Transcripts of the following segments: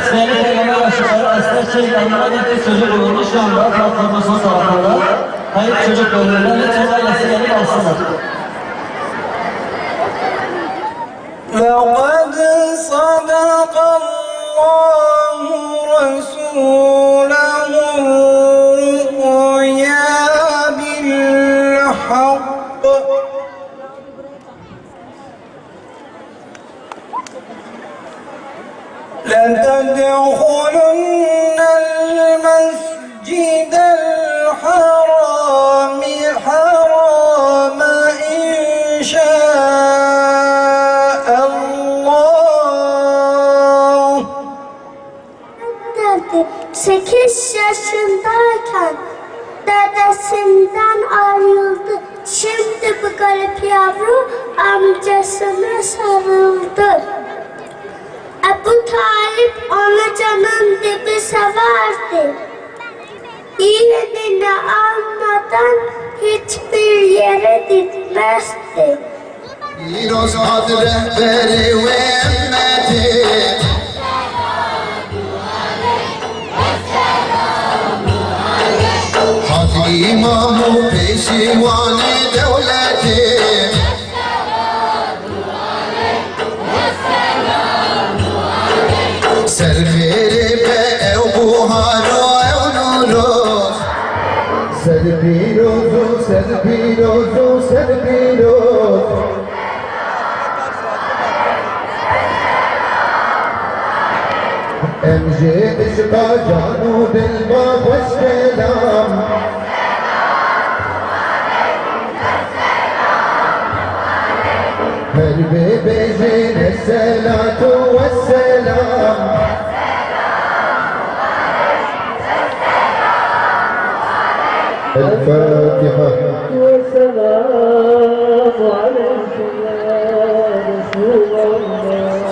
Sevgili Peygamber aşıkları Esmer Çelik adına bir çocuk bulundu. Şu anda platformun son tarafında. Kayıp çocuk bölümünden lütfen ailesi gelip alsınlar. لقد صدق الله رسوله الرؤيا بالحق لتدخلن المسجد الحرام حرام إن شاء الله. 8 yaşındayken dedesinden ayrıldı. Şimdi bu garip yavru amcasına sarıldı. Ebu Talip onu canın dibi severdi. Yeğenini almadan hiçbir yere gitmezdi. Firoz ad rehberi ve ümmeti Hak imamı peşivan-ı devleti Serfiri be ev buhara ev nuru Serpirozu, serpirozu, serpirozu امجد اشقى جانب الباب والسلام قلبي بزين الصلاة والسلام الفاتحة والسلام عليكم يا رسول الله.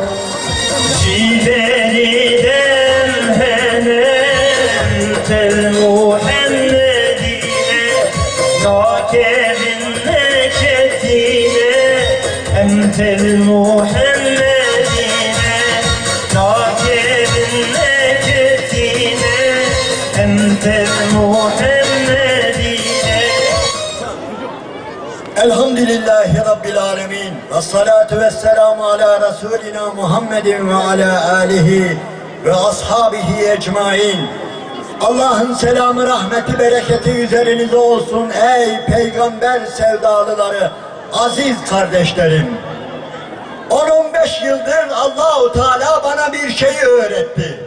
أنت المحمدين ناكب النكتين أنت المحمدين Elhamdülillahi Rabbil Alemin ve salatu ve selamu ala Resulina Muhammedin ve ala alihi ve ashabihi ecmain. Allah'ın selamı, rahmeti, bereketi üzerinize olsun ey peygamber sevdalıları, aziz kardeşlerim. 10-15 yıldır Allahu Teala bana bir şeyi öğretti.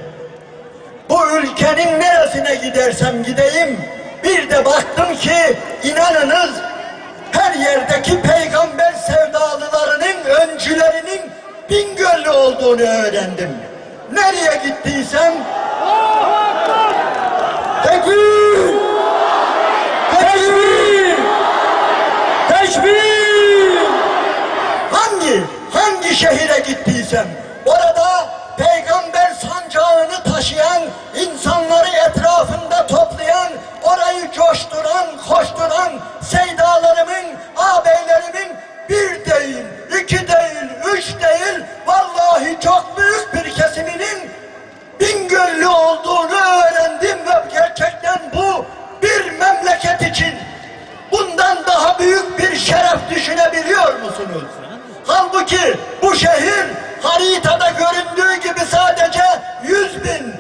Bu ülkenin neresine gidersem gideyim, bir de baktım ki inanınız her yerdeki peygamber sevdalılarının, öncülerinin Bingöl'lü olduğunu öğrendim. Nereye gittiysem tekbir! Tekbir! Tekbir! Hangi şehire gittiysem orada peygamber sancağını taşıyan, insanları etrafında toplayan, orayı coşturan, koşturan seydalarımın, ağabeylerimin bir değil, iki değil, üç değil, vallahi çok büyük bir kesiminin Bingöl'lü olduğunu öğrendim ve gerçekten bu bir memleket için bundan daha büyük bir şeref düşünebiliyor musunuz? Halbuki bu şehir haritada göründüğü gibi sadece 100 bin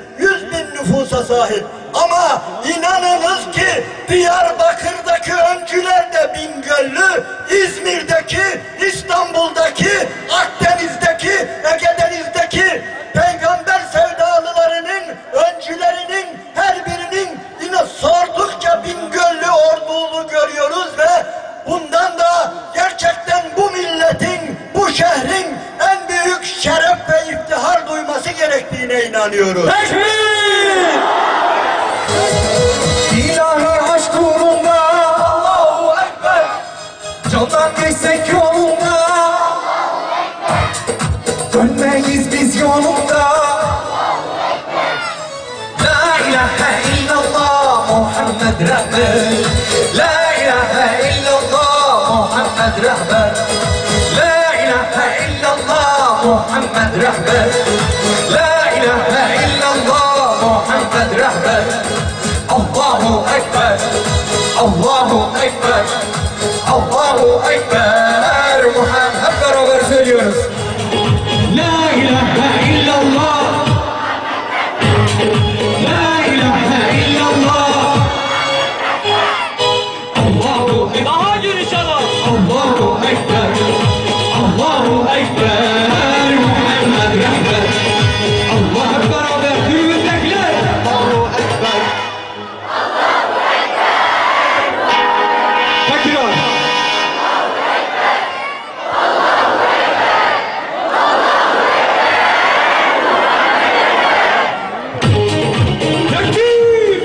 nüfusa sahip. Ama inanınız ki Diyarbakır'daki öncüler de Bingöllü, İzmir'deki, İstanbul'daki, Akdeniz'deki, Ege'denizdeki peygamber sevdalılarının, öncülerinin her birinin yine sordukça Bingöllü ordulu görüyoruz ve bundan da gerçekten bu milletin, bu şehrin en büyük şeref ve iftihar duyması gerektiğine inanıyoruz. Tekbir! İlahi aşk uğrunda Allahu Ekber, candan geçsek yolunda, dönmeyiz biz yolunda. La ilahe illallah Muhammed rehber, la ilahe illallah Muhammed rehber, la ilahe illallah Muhammed rehber. La ilahe illallah Muhammed rehber. Allahu Ekber, Allahu Ekber, Allahu Ekber. Muhammed hep beraber söylüyoruz. La ilahe illallah. La ilahe illallah. Allahu Ekber. Daha gür inşallah. Allahu Ekber. Allahu Ekber. Muhammed rehber. Allah hep beraber düğündekiler. Allahu Ekber. Tekrar. Tekbir!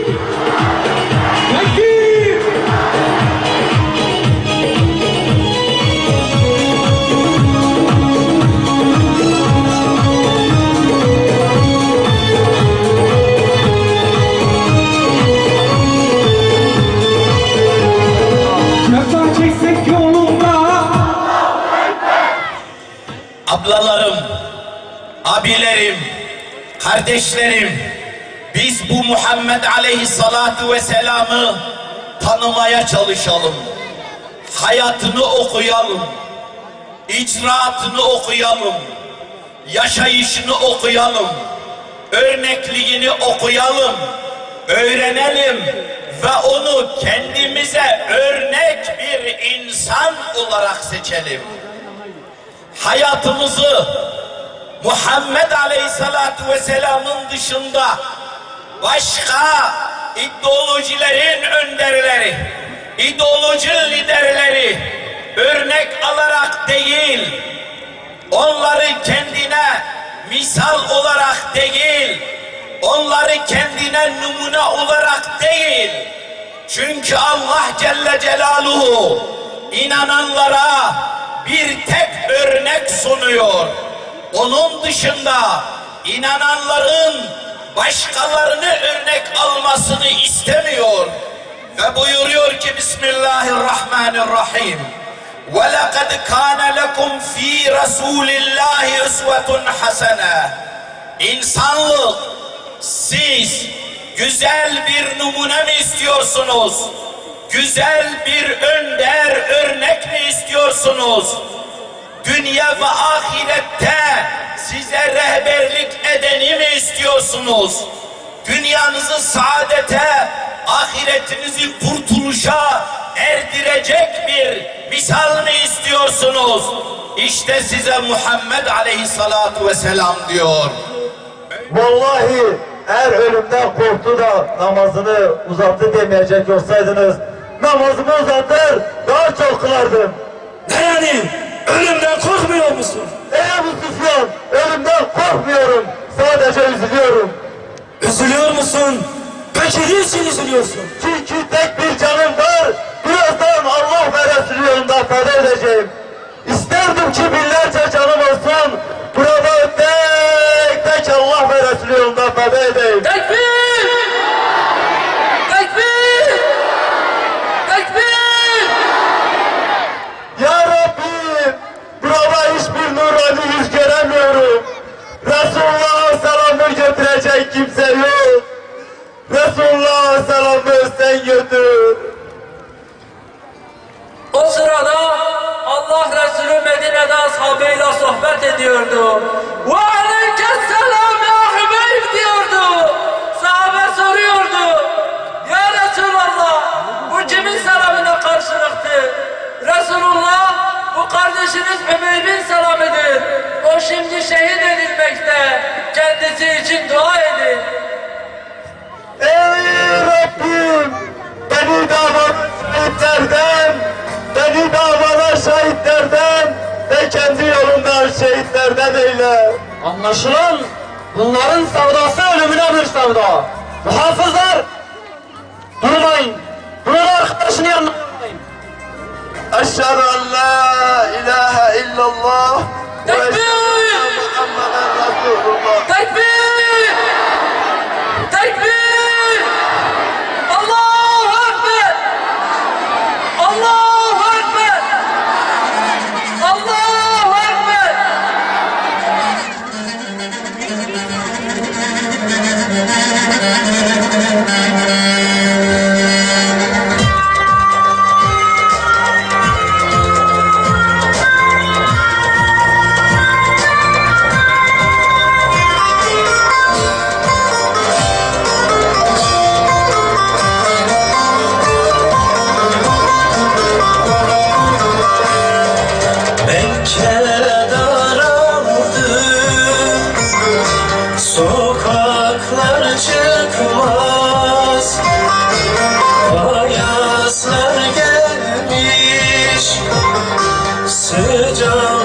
Tekbir! Cefa çeksek yolunda. Ablalarım, abilerim, kardeşlerim, biz bu Muhammed Aleyhissalatu Vesselam'ı tanımaya çalışalım. Hayatını okuyalım, icraatını okuyalım, yaşayışını okuyalım, örnekliğini okuyalım, öğrenelim ve onu kendimize örnek bir insan olarak seçelim. Hayatımızı Muhammed Aleyhissalatu Vesselam'ın dışında başka ideolojilerin önderleri, ideoloji liderleri örnek alarak değil, onları kendine misal olarak değil, onları kendine numune olarak değil. Çünkü Allah Celle Celaluhu inananlara bir tek örnek sunuyor. Onun dışında inananların başkalarını örnek almasını istemiyor. Ve buyuruyor ki Bismillahirrahmanirrahim. وَلَقَدْ كَانَ لَكُمْ ف۪ي رَسُولِ اللّٰهِ اُسْوَةٌ حَسَنَةٌ. İnsanlık, siz güzel bir numune mi istiyorsunuz? Güzel bir önder, örnek mi istiyorsunuz? Dünya ve ahirette size rehberlik edeni mi istiyorsunuz? Dünyanızı saadete, ahiretinizi kurtuluşa erdirecek bir misal mi istiyorsunuz? İşte size Muhammed Aleyhissalatu Vesselam diyor. Vallahi eğer ölümden korktu da namazını uzattı demeyecek olsaydınız namazımı uzatır daha çok kılardım. Ne yani? Ölümden korkmuyor musun? Ey Ebu Süfyan, ölümden korkmuyorum, sadece üzülüyorum. Üzülüyor musun? Peki niçin üzülüyorsun? Çünkü tek bir canım var, birazdan Allah ve Resulü yolunda feda edeceğim. İsterdim ki binlerce canım olsun, burada tek Allah ve Resulü yolunda feda edeyim. Tekbir! Tekbir! Tekbir! Ya Rabbim, burada hiçbir nurani yüz göremiyorum. Resulullah'a selamı götürecek kimse yok. Resulullah'a selamı sen götür. O sırada Allah Resulü Medine'de ashabıyla sohbet ediyordu. Ve aleykesselam ya Hübeyb diyordu. Sahabe soruyordu. Ya Resulallah, bu kimin selamına karşılıktı? Resulullah, bu kardeşiniz Hübeyb'in selamıdır. O şimdi şehit edilmekte. Kendisi için dua edin. Ey Rabbim, beni davana şehitlerden ve kendi yolundan şehitlerden eyle. Anlaşılan bunların sevdası ölümüne bir sevda. Muhafızlar, durmayın. Bunun arkadaşını yanına almayın. Eşhedü en la ilahe illallah ve Tekbir! eşhedü enne Muhammeden Resulullah. Tekbir! Tekbir! Allahu Ekber! Allahu Ekber! Allahu Ekber! Mekke daraldı, sokaklar çıkmaz, ayazlar gelmiş, sıcak